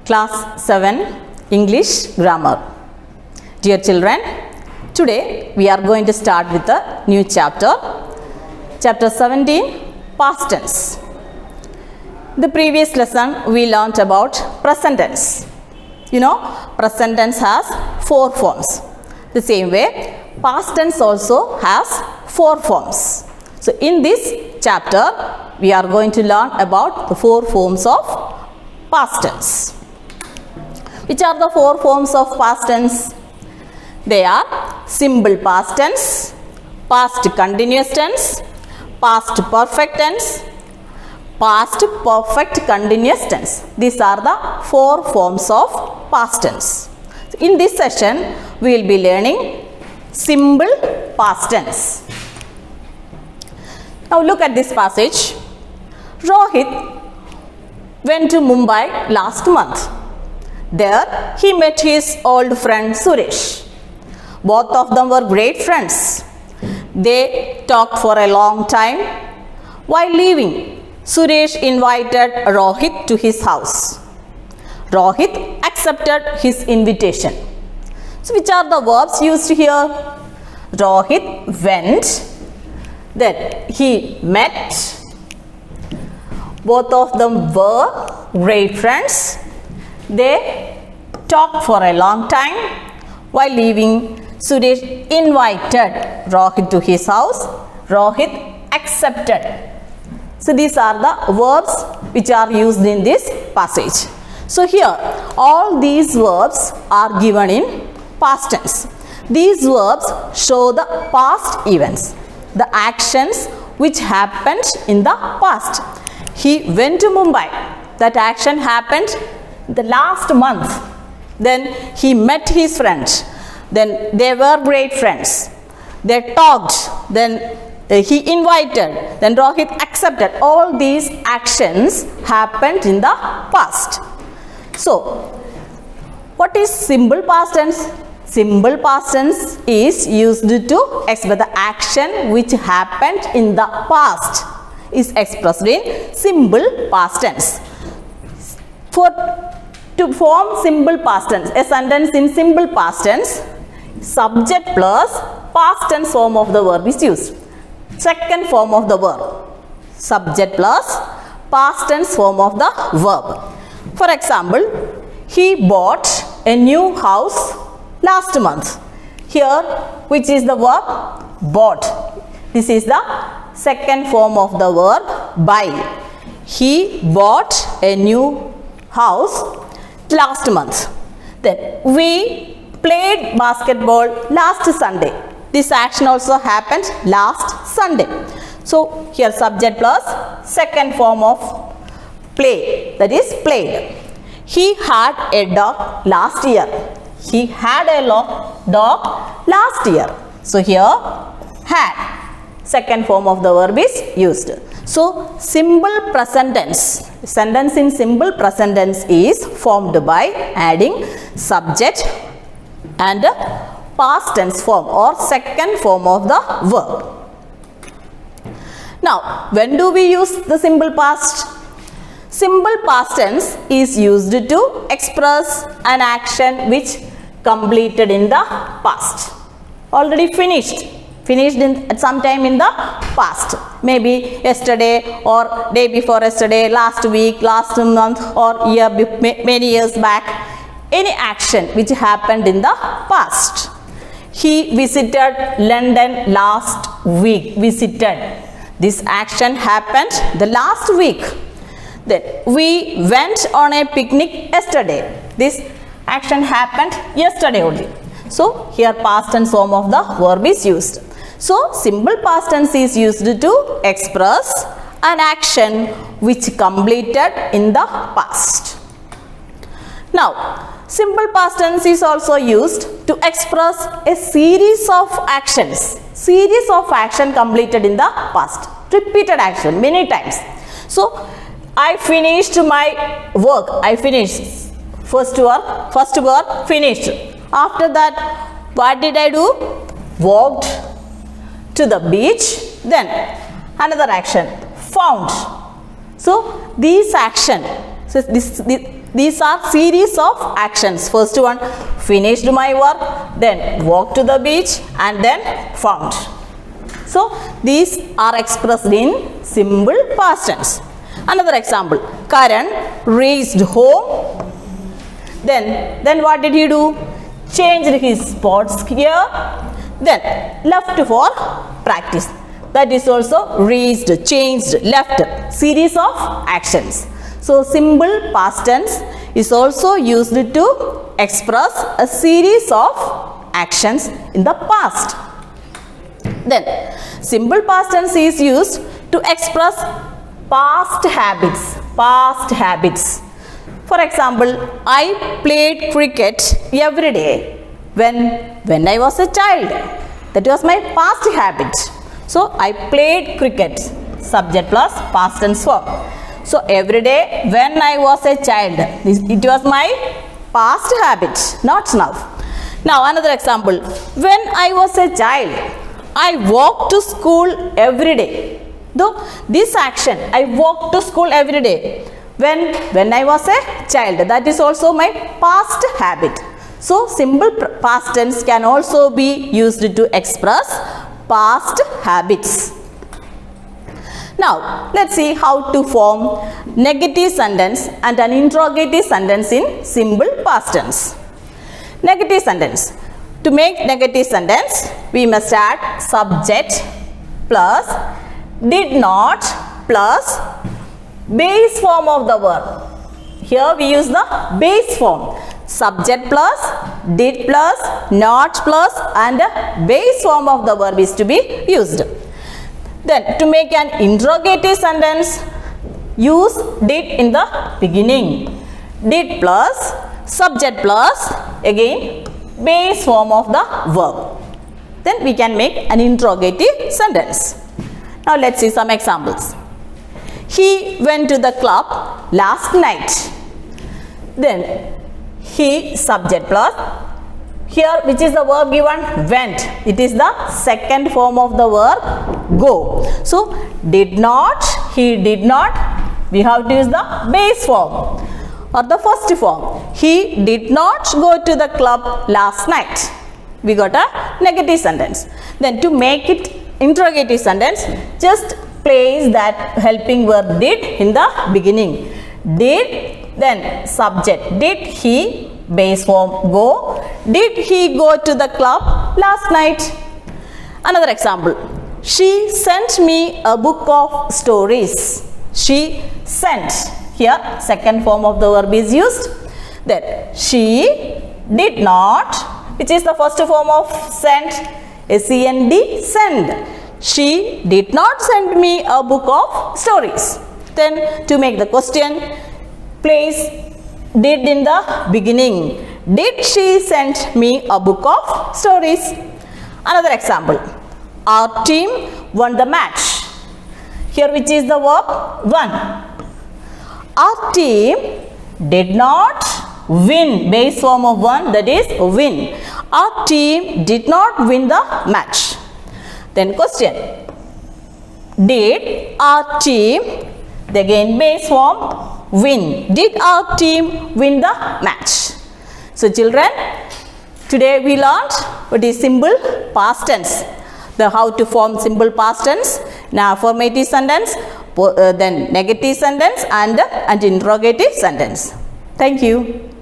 Class 7 English Grammar. Dear children, today we are going to start with a new chapter. Chapter 17, Past Tense. The previous lesson we learnt about present tense. You know, present tense has 4 forms. The same way, past tense also has 4 forms. So in this chapter, we are going to learn about the 4 forms of past tense. Which are the 4 forms of past tense? They are simple past tense, past continuous tense, past perfect tense, past perfect continuous tense. These are the 4 forms of past tense. In this session, we will be learning simple past tense. Now look at this passage. Rohit went to Mumbai last month. There he met his old friend Suresh. Both of them were great friends. They talked for a long time. While leaving, Suresh invited Rohit to his house. Rohit accepted his invitation. So which are the verbs used here? Rohit went, then he met. Both of them were great friends. They talked for a long time. While leaving, Suresh invited Rohit to his house. Rohit accepted. So these are the verbs which are used in this passage. So here all these verbs are given in past tense. These verbs show the past events, the actions which happened in the past. He went to Mumbai. That action happened the last month. Then he met his friend. Then they were great friends. They talked. Then he invited. Then Rohit accepted. All these actions happened in the past. So, what is simple past tense? Simple past tense is used to express the action which happened in the past is expressed in simple past tense. To form simple past tense, a sentence in simple past tense, subject plus past tense form of the verb is used. Second form of the verb, subject plus past tense form of the verb. For example, he bought a new house last month. Here, which is the verb? Bought. This is the second form of the verb buy. He bought a new house last month. Then we played basketball last Sunday. This action also happened last Sunday. So here subject plus second form of play, that is played. He had a dog last year. He had a dog last year. So here had. Second form of the verb is used. So simple present tense, sentence in simple present tense is formed by adding subject and past tense form or second form of the verb. Now, when do we use the simple past? Simple past tense is used to express an action which completed in the past. Already finished at some time in the past, maybe yesterday or day before yesterday, last week, last month or year, many years back. Any action which happened in the past. He visited London last week. Visited. This action happened the last week. Then we went on a picnic yesterday. This action happened yesterday only. So here past tense form of the verb is used. So simple past tense is used to express an action which completed in the past. Now, simple past tense is also used to express a series of actions. Series of action completed in the past. Repeated action many times. So, I finished my work. I finished. First work finished. After that, what did I do? Walked to the beach. Then another action. Found. So, these action. So, These are series of actions. First one, finished my work, then walked to the beach, and then found. So these are expressed in simple past tense. Another example, Karan reached home. Then what did he do? Changed his sports gear. Then left for practice. That is also reached, changed, left. Series of actions. So simple past tense is also used to express a series of actions in the past. Then simple past tense is used to express past habits. Past habits. For example, I played cricket every day when I was a child. That was my past habit. So I played cricket. Subject plus past tense form. So every day when I was a child, it was my past habit, not now. Now another example, when I was a child, I walked to school every day. Though this action, I walked to school every day when I was a child, that is also my past habit. So simple past tense can also be used to express past habits. Now let's see how to form negative sentence and an interrogative sentence in simple past tense. Negative sentence. To make negative sentence, we must add subject plus did not plus base form of the verb. Here we use the base form. Subject plus, did plus, not plus, and base form of the verb is to be used. Then to make an interrogative sentence, use did in the beginning. Did plus, subject plus, again base form of the verb. Then we can make an interrogative sentence. Now let's see some examples. He went to the club last night. Then he, subject plus, here which is the verb given? Went. It is the second form of the verb go. So did not, he did not, we have to use the base form or the first form. He did not go to the club last night. We got a negative sentence. Then to make it interrogative sentence, just place that helping verb did in the beginning. Did, then subject. Did he, base form go. Did he go to the club last night? Another example. She sent me a book of stories. She sent. Here second form of the verb is used. Then she did not, which is the first form of sent, S-E-N-D, send. She did not send me a book of stories. Then to make the question, place did in the beginning. Did she send me a book of stories? Another example. Our team won the match. Here which is the verb? Won. Our team did not win. Base form of won, that is win. Our team did not win the match. Then question. Did our team, again base form, win? Did our team win the match? So children, today we learned what is simple past tense. How to form simple past tense, now affirmative sentence, then negative sentence and interrogative sentence. Thank you.